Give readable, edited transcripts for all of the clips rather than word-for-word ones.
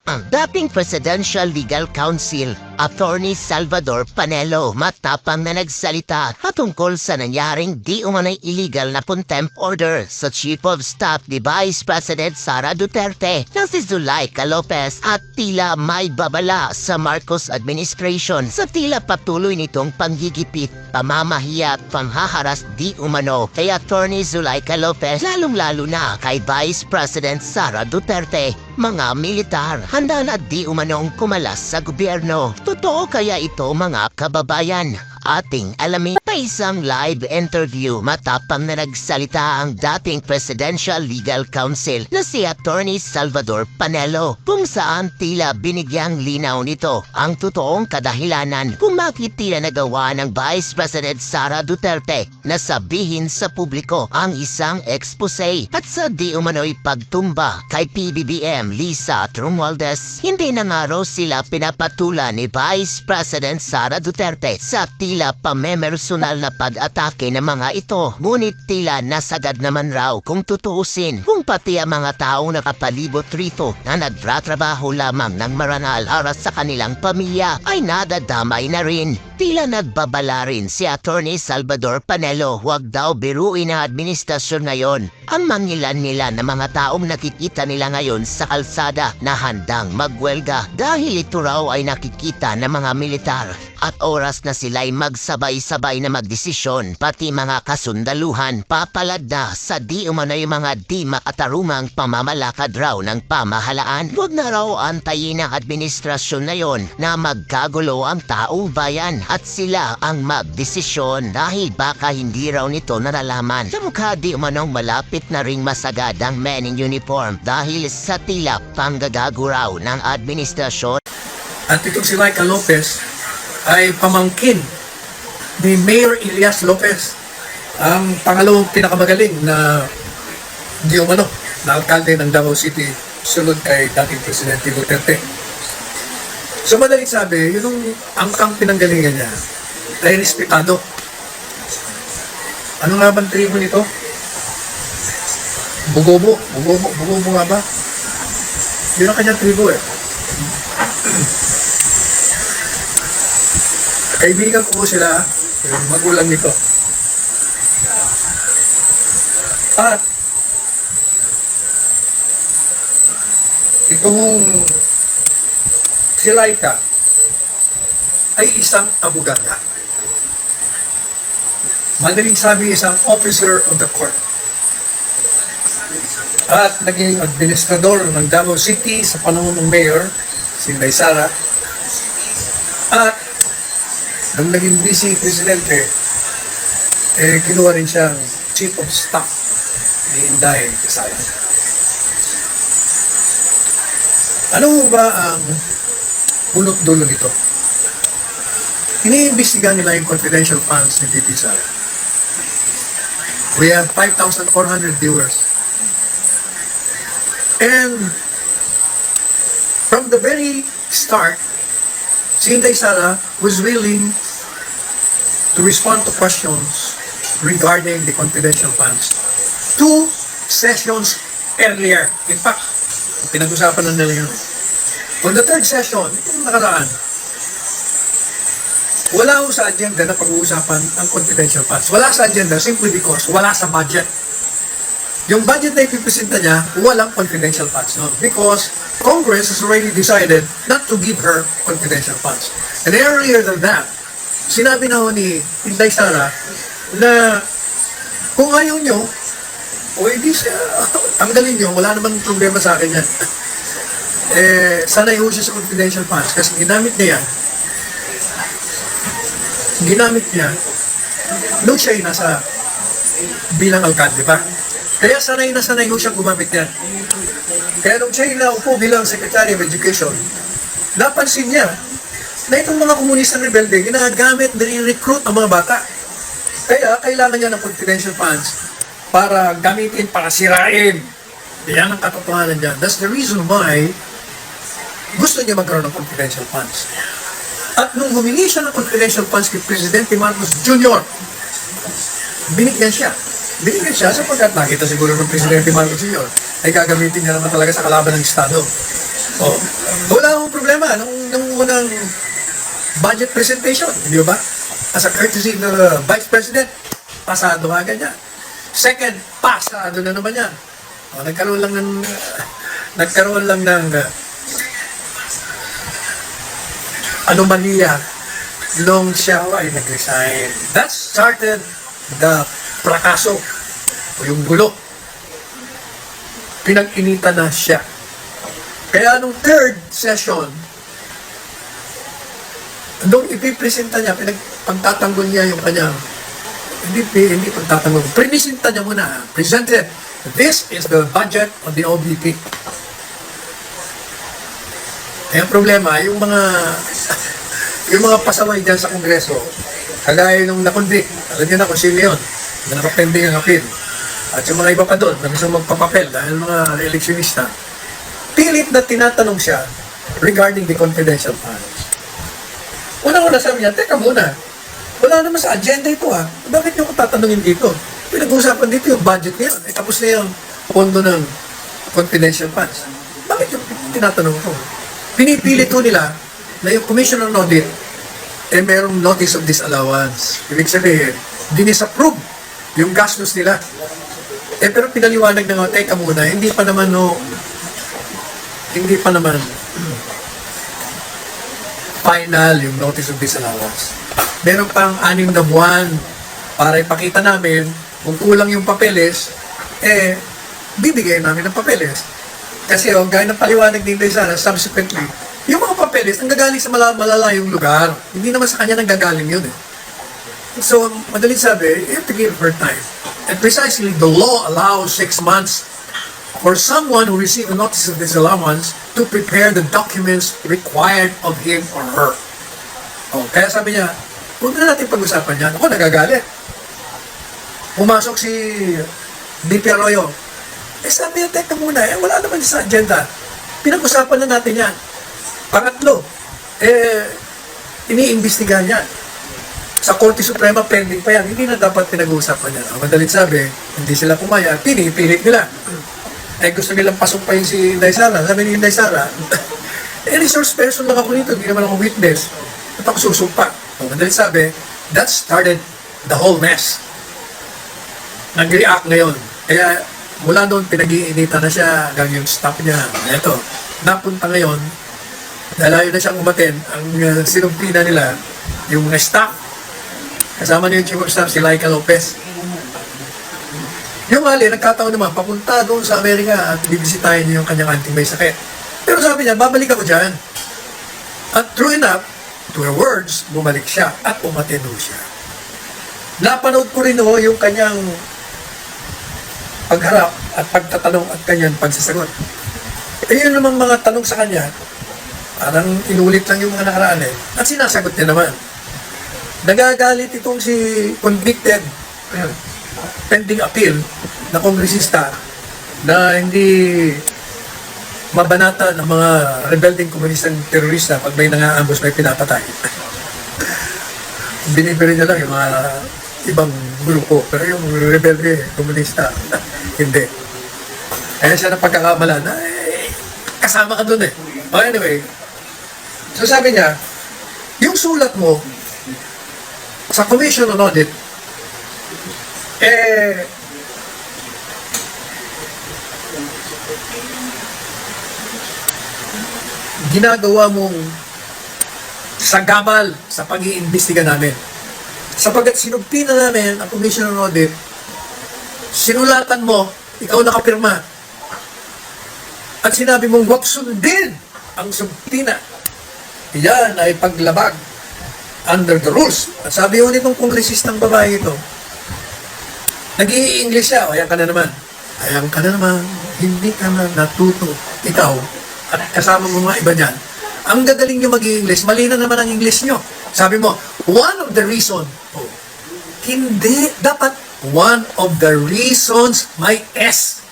Ang dating Presidential Legal Counsel, Attorney Salvador Panelo, matapang na nagsalita patungkol sa nangyaring di umanay illegal na contempt order sa Chief of Staff ni Vice President Sara Duterte na si Zulaika Lopez at tila may babala sa Marcos administration sa tila patuloy nitong panggigipit, pamamahiya at panghaharas di umano kay Attorney Zulaika Lopez, lalong-lalo na kay Vice President Sara Duterte. Mga militar, handa na di umanong kumalas sa gobyerno. Totoo kaya ito, mga kababayan? Ating alamin sa isang live interview, matapang na nagsalita ang dating Presidential Legal Counsel na si Attorney Salvador Panelo, kung saan tila binigyang linaw nito ang totoong kadahilanan kung bakit tila nagawa ng Vice President Sara Duterte na sabihin sa publiko ang isang expose at sa di umano'y pagtumba kay PBBM Lisa Romualdez. Hindi na nga raw sila pinapatula ni Vice President Sara Duterte sa tila pamemersonal na pag-atake ng mga ito. Ngunit tila nasagad naman raw kung tutuusin kung pati ang mga taong nakapalibot rito na nagtratrabaho lamang ng marangal para sa kanilang pamilya ay nadadamay na rin. Tila nagbabala rin si Attorney Salvador Panelo, huwag daw biruin ang administrasyon ngayon ang mangilan-ngilan na mga taong nakikita nila ngayon sa kalsada na handang magwelga dahil ito raw ay nakikita ng mga militar at oras na sila'y magsabay-sabay na magdesisyon, pati mga kasundaluhan papalad na sa di umano'y mga di makatarumang pamamalakad raw ng pamahalaan. Huwag na raw antayin ang administrasyon na yon na magkagulo ang taong bayan at sila ang magdesisyon dahil baka hindi raw nito nalalaman sa mukha di umanong malapit na ring masagad ang men in uniform dahil sa tila panggagago raw ng administrasyon. At itong si Zulaika Lopez ay pamangkin ni Mayor Elias Lopez, ang pangalawang pinakamagaling na di umano na alkalde ng Davao City sunod kay dating Presidente Duterte. So madaling sabi, yun ang pinanggalingan niya ay respetado. Ano nga bang tribo nito? Bugobo nga ba? Yun ang kanyang tribo eh. Kaibigan ko sila, yung magulang nito. At itong si Laika ay isang abogada. Madaling sabi, isang officer of the court. At naging administrador ng Davao City sa panahon ng mayor, si Inday Sara. At nung naging vice presidente, kinuha rin siyang chief of staff ni Inday Sara. Ano ba ang punot dulo nito? Iniimbestigahan nila yung confidential funds ni VP Sara. We have 5,400 viewers. And from the very start, si Inday Sara was willing to respond to questions regarding the confidential funds 2 sessions earlier. In fact, pinag-usapan na nila yun. On the third session, itong nakaraan, wala ho sa agenda na pag-uusapan ang confidential funds. Wala sa agenda simply because wala sa budget. Yung budget na ipipresenta niya, walang confidential funds. No? Because Congress has already decided not to give her confidential funds. And earlier than that, sinabi na ho ni Inday Sara na kung ayaw nyo, o hindi siya, tanggalin nyo, wala naman problema sa akin yan. Sanay ho siya sa confidential funds kasi ginamit niya nung siya ay nasa bilang alkalde ba? Kaya sanay na sanay ho siyang gumamit yan. Kaya nung siya inaupo bilang Secretary of Education, napansin niya na itong mga komunistang rebelde, ginagamit, nire-recruit ang mga bata. Kaya kailangan niya ng confidential funds para gamitin, para sirain. Yan ang katotohanan dyan. That's the reason why gusto niya magkaroon ng confidential funds. At nung humingi siya ng confidential funds kay Presidente Marcos Jr., binigyan siya. Binigyan siya sapagkat nakita siguro ng Presidente Marcos Jr. ay gagamitin niya naman talaga sa kalaban ng Estado. Oh, wala akong problema nung unang budget presentation, di ba? As a courtesy ng Vice President, pasado ka ganyan. Second, pasado na naman yan. O, nagkaroon lang ng anomalya nung siya ay nag-resign. That started the prakaso o yung gulo. Pinag-initan na siya. Kaya nung third session, nung ipipresenta niya, pagtatanggol niya yung kanyang, hindi pagtatanggol, prinisenta niya muna, presented, this is the budget of the OBP. Kaya problema, yung mga pasaway dyan sa Kongreso, kagaya nung nakonvict, alam niyo na kung sino yun, na nakapending ang appeal, at yung mga iba pa doon, na gusto magpapapel dahil mga eleksyonista, pilit na tinatanong siya regarding the confidential funds. Una-una sabi niya, teka muna, wala naman sa agenda ito ha. Bakit niyo ko tatanungin dito? Pinag-uusapan dito yung budget niya. Tapos na yung pondo ng confidential funds. Bakit yung tinatanong ko? Pinipilit ko nila na yung Commissioner on Audit merong notice of disallowance. Ibig sabihin, dinisapprove yung gastos nila. Pero pinaliwanag na nga, teka muna, hindi pa naman final yung notice of disallowance. Meron pang 6 na buwan para ipakita namin kung kulang yung papeles, bibigay namin ng papeles. Kasi gaya ng paliwanag ni Inday Sara, subsequently, yung mga papeles nanggagaling sa malalayong lugar. Hindi naman sa kanya nanggagaling yun eh. So, madaling sabi, you have to give her time. And precisely, the law allows 6 months for someone who received a notice of disallowance to prepare the documents required of him or her. Kaya sabi niya, huwag na natin pag-usapan yan. Ako, nagagalit. Pumasok si DP Arroyo. Sabi niya, teka muna, wala naman sa agenda. Pinag-usapan na natin yan. Pangatlo, iniimbestigahan yan. Sa Korte Suprema, pending pa yan. Hindi na dapat pinag-uusapan yan. Ang madalit sabi, hindi sila pumaya, pinipilit nila. Gusto nilang pasumpayin si Inday Sara. Sabi ni Inday Sara, resource person lang ako nito, hindi naman ako witness. At ako susumpa. Ang madalit sabi, that started the whole mess. Nag-react ngayon. Kaya mula doon, pinag-iinitan na siya hanggang yung staff niya. Ito, napunta ngayon, dahil na siyang umaten, ang sinumpina nila, yung mga staff, kasama niya yung chief of staff, si Laika Lopez. Yung hali, nagkataon naman, papunta doon sa Amerika at bibisitahin niya yung kanyang auntie may sakit. Pero sabi niya, babalik ako dyan. At true enough, to her words, bumalik siya at umatendo siya. Napanood ko rin yung kanyang pagharap at pagtatanong at kanyang pagsasagot. Yun namang mga tanong sa kanya, parang inulit lang yung mga nakaraan at sinasagot niya naman. Nagagalit itong si convicted pending appeal na kongresista na hindi mabanata ng mga rebelding komunistang terorista pag may nangaambos, may pinapatay. Binibiri niya lang yung mga ibang grupo, pero yung rebelde komunista, hindi. Kaya siya na pagkakamala na, kasama ka dun eh. Anyway, so sabi niya, yung sulat mo sa Commission on Audit, ginagawa mong sagabal sa pag-iimbestiga namin. Sapagkat sinugti na namin ang Commission on Audit, sinulatan mo, ikaw nakapirma. At sinabi mong huwag sundin ang subtina. Yan ay paglabag under the rules. At sabi yun itong kongresistang babae ito, nag-i-English siya, ayan ka na naman. Ayan ka na naman, hindi ka na natuto. Ikaw, at kasama mo mga iba niyan, ang gagaling nyo mag-i-English, mali na naman ang English nyo. Sabi mo, one of the reason, hindi, dapat one of the reasons may S.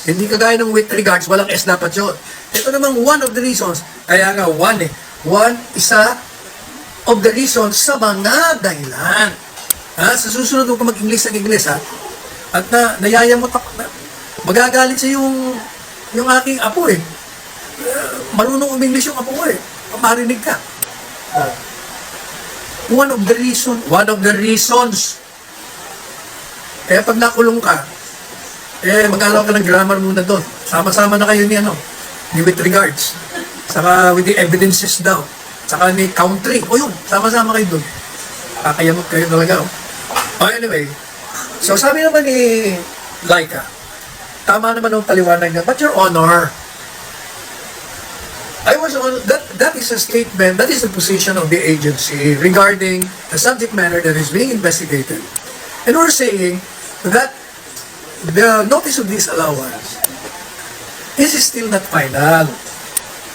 Hindi kagaya ng with regards, walang S dapat yun. Ito namang one of the reasons, kaya nga one one, isa of the reasons sa mga dahilan. Sa susunod mo ka mag-English ng English, At nayaya mo, magagalit sa yung aking apo Marunong uminglis yung apo ko eh. Marinig ka. Oh. One of the reasons. Kaya pag nakulong ka, mag-alaw ka ng grammar muna doon. Sama-sama na kayo ni with regards. Saka with the evidences daw. Saka ni country. O yun, sama-sama kayo doon. Kakayamot kayo talaga. Anyway, so sabi naman ni Laika, tama naman ang paliwanag niya, but Your Honor, that is a statement, that is the position of the agency regarding the subject matter that is being investigated. And we're saying that the notice of disallowance is still not final.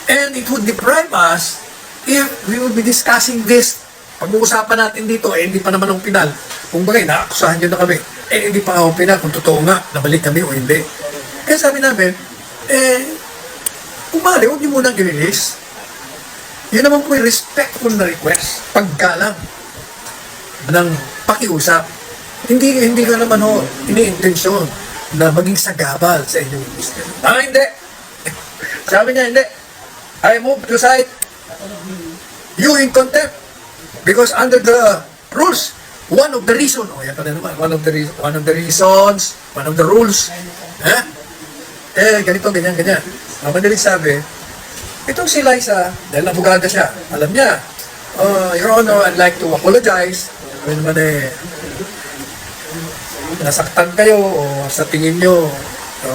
And it would deprive us if we would be discussing this. Pag-uusapan natin dito, hindi pa naman ang pinal. Kung bagay, naakusahan nyo na kami. Hindi pa ang pinal kung totoo nga, nabalik kami o hindi. Kaya sabi namin, umali, huwag nyo munang i-release. Yun naman po yung respectful na request. Pagkalang ng pakiusap. Hindi ka naman ini-intensyon na maging sagabal sa inyong minister. Hindi. Sabi niya, hindi. I move to cite you in contempt because under the rules, one of the reasons, one of the rules, ganito, ganyan. Ang madaling sabi, itong si Liza, dahil abogada siya, alam niya, Your Honor, I'd like to apologize when nasaktan kayo o sa tingin nyo,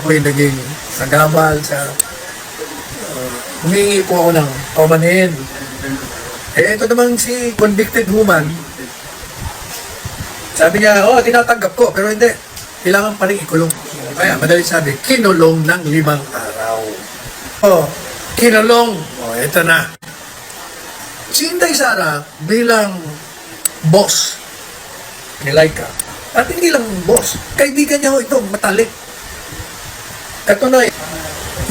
ako'y naging sagabal sa humingi po ako ng paumanhin. Ito naman si convicted woman. Sabi niya, tinatanggap ko, pero hindi. Kailangan pa rin ikulong. Kaya, madali sabi, kinulong ng 5 araw. Kinulong. Ito na. Si Inday Sara, bilang boss ni Laika, at hindi lang boss, kaibigan niya ito, matalik. Ito na,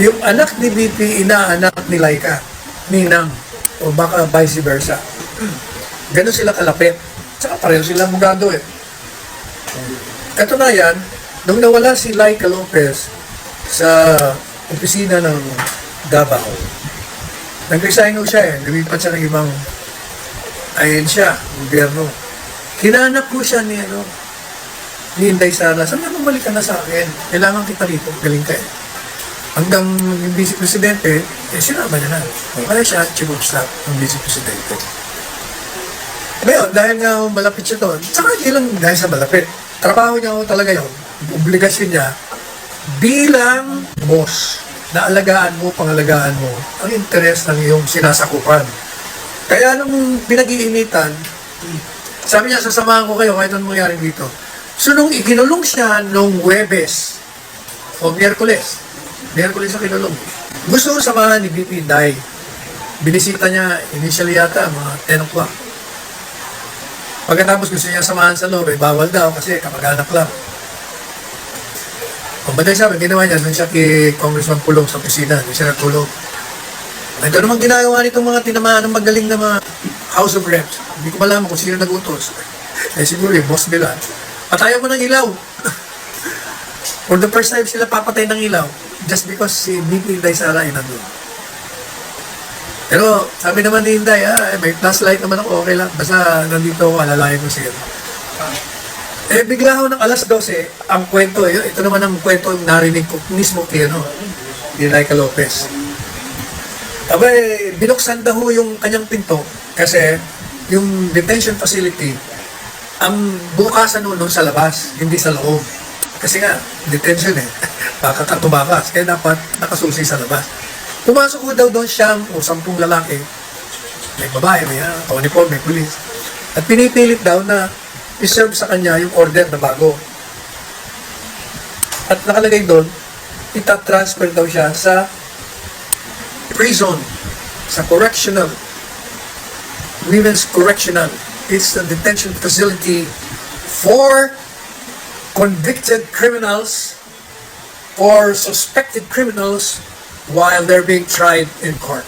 yung anak ni BP, inaanak ni Laika, ninang, o baka vice versa. Ganon sila kalapit. Saka pareho sila mugado eh. Ito na yan, nung nawala si Laika Lopez sa opisina ng Davao, nag-resign siya lumipat siya ng ibang ahensya, gobyerno. Hinanap ko siya ni Inday Sara, sabi niya, bumalik ka na sa akin. Kailangan kita rito, galing ka Hanggang yung vice presidente, sinama niya na. Kaya siya, chief of staff ng vice presidente. Ngayon, dahil nga malapit siya doon, saka hindi lang dahil sa malapit. Trabaho niya talaga yun. Obligasyon niya bilang boss na alagaan mo, pangalagaan mo ang interes ng iyong sinasakupan. Kaya nung pinag-iinitan, sabi niya, sasamahan ko kayo kahit anong mangyari dito. So nung ikinulong siya nung Huwebes o Miyerkules sa kinulong, gusto ko samahan ni BP Inday. Binisita niya initially yata mga 10 o'clock. Pagkatapos gusto niya samahan sa loob, bawal daw kasi kamag-anak lang. Kung ba sabi, ginawa niya, doon siya kay Congressman Pulong sa opisina, doon siya nagtulog. Ito naman ginagawa nitong mga tinamaan ng magaling na mga House of Reps. Hindi ko malaman kung sino nag-utos. Siguro yung boss nila. Patayan mo ng ilaw. For the first time sila papatay ng ilaw just because si BP Inday Sara ay nandun. Pero sabi naman ni Inday, may flashlight naman ako, okay lang. Basta nandito ako, alalayan ko siya. Bigla ako ng alas 12, ang kwento, ito naman ang kwento yung narinig ko mismo kay Laika Lopez. Binuksan daw yung kanyang pinto kasi yung detention facility, ang bukasan nun sa labas, hindi sa loob. Kasi nga, detention baka katumakas, kaya dapat nakasusi sa labas. Pumasok ko daw doon siyang 10 lalaki, may babae, may uniform, may pulis. At pinipilit daw na iserve sa kanya yung order na bago. At nakalagay doon, itatransfer daw siya sa prison, sa correctional, women's correctional. It's a detention facility for convicted criminals or suspected criminals while they're being tried in court.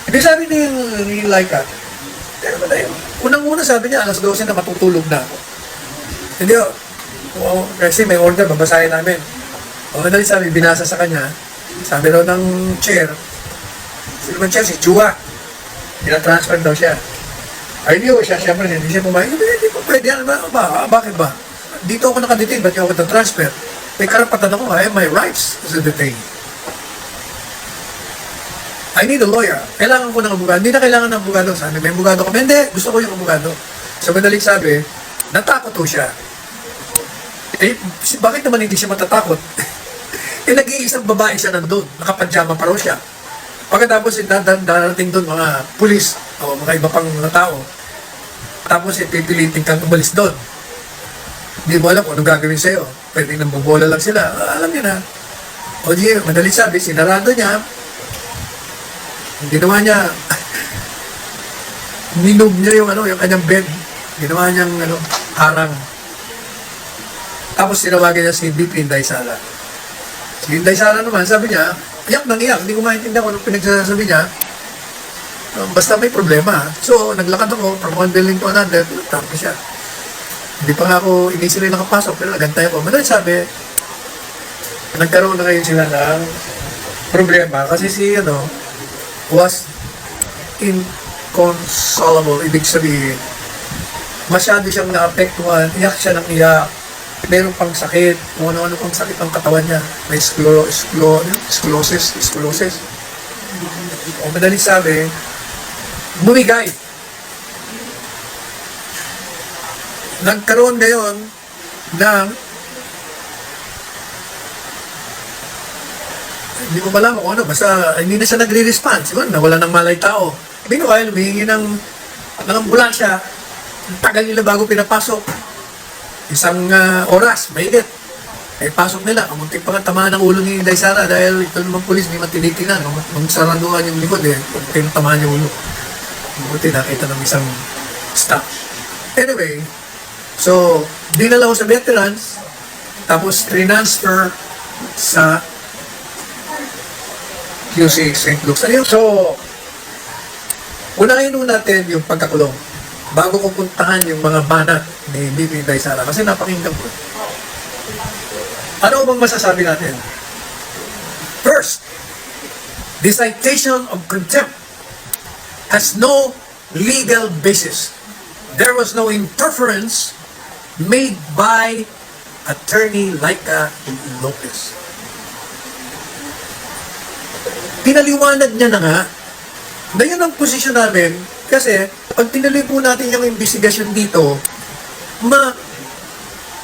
Ibig sabi ni Laika, unang-una sabi niya, alas 12 na matutulog na ako. Hindi kasi may order, babasahin namin. Madali sabi, binasa sa kanya, Sabi daw ng chair, sino man siya, si Chua. Tinatransfer daw siya. Ay, hindi ko siya, siyempre, hindi siya pumayag. Hindi po pwede yan. Bakit ba? Dito ako nakadetain, ba't yung ako transfer? May karapatan ako, I have my rights as a detainee. I need a lawyer. Kailangan ko ng abogado. Hindi na kailangan ng abogado. Sabi, may abogado ko. Hindi, gusto ko yung abogado. Sa madaling sabi, natakot ko siya. Eh, bakit naman hindi siya matatakot? Eh, nag-iisang babae siya nandun. Nakapadyama pa raw siya. Pagkatapos, darating doon mga pulis o mga iba pang mga tao. Tapos, pipilitin kang umalis doon. Hindi mo alam kung anong gagawin sa'yo. Pwede nang bubola lang sila. Alam niyo na. O di, madaling sabi, sinarado niya. Ginawa niya, ninog niya yung kanyang bed. Ginawa niyang harang. Tapos tinawagan niya si BP Inday Sala. Si Inday Sala naman, sabi niya, iyak nang iyak. Hindi ko maintindihan kung anong pinagsasabi niya. Basta may problema. So, naglakad ako from one building to another. Tapos siya. Hindi pa nga ako initially nakapasok, pero nagantay ako. Madaling sabi, nagkaroon na ngayon sila ng problema. Kasi si, was inconsolable. Ibig sabihin, masyado siyang naapektuhan, iyak siya ng iyak, meron pang sakit, kung ano-ano pang sakit ang katawan niya. May sclerosis. O madaling sabi, bumigay. Nagkaroon ngayon ng hindi ko malaman kung ano, basta hindi na siya nagre-respond. Siguro nawala ng malay tao. Meanwhile, humihingi ng ambulansya. Tagal nila bago pinapasok. Isang oras, mahigit. Ay pasok nila. Kamuntik pa nga tamaan ng ulo ni Inday Sara dahil ito naman pulis, hindi man tinitingnan. Nung saranduan yung likod, tinatamaan yung ulo. Buti nakita ng isang staff. Anyway, so, dinala ko sa veterans, tapos transfer sa QC St. Luke's. So, unahin nun natin yung pagkakulong bago ko puntahan yung mga banat ni BP Inday Sara kasi napakinggan ko. Ano bang masasabi natin? First, the citation of contempt has no legal basis. There was no interference made by Attorney Laika Lopez. Pinaliwanag niya na nga na yun ang posisyon namin kasi pag tinuloy po natin yung investigasyon dito,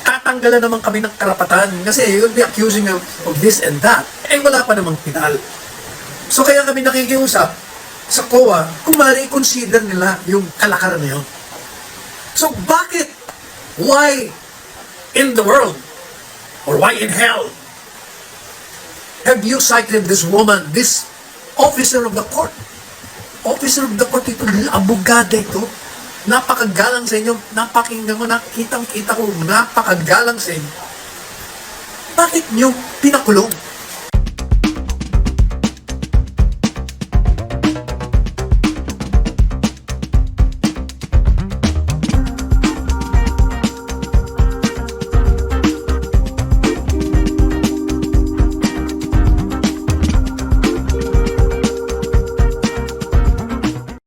tatanggalan naman kami ng karapatan kasi you'll be accusing of this and that. Eh wala pa namang pinal. So kaya kami nakikiusap sa COA kung ma-reconsider nila yung kalakaran na yun. So bakit? Why in the world? Or why in hell? Have you cited this woman, this officer of the court? Officer of the court ito, abogada ito. Napakagalang sa inyo, napakinggan mo, nakitang-kita ko, napakagalang sa inyo. Bakit nyo pinakulong?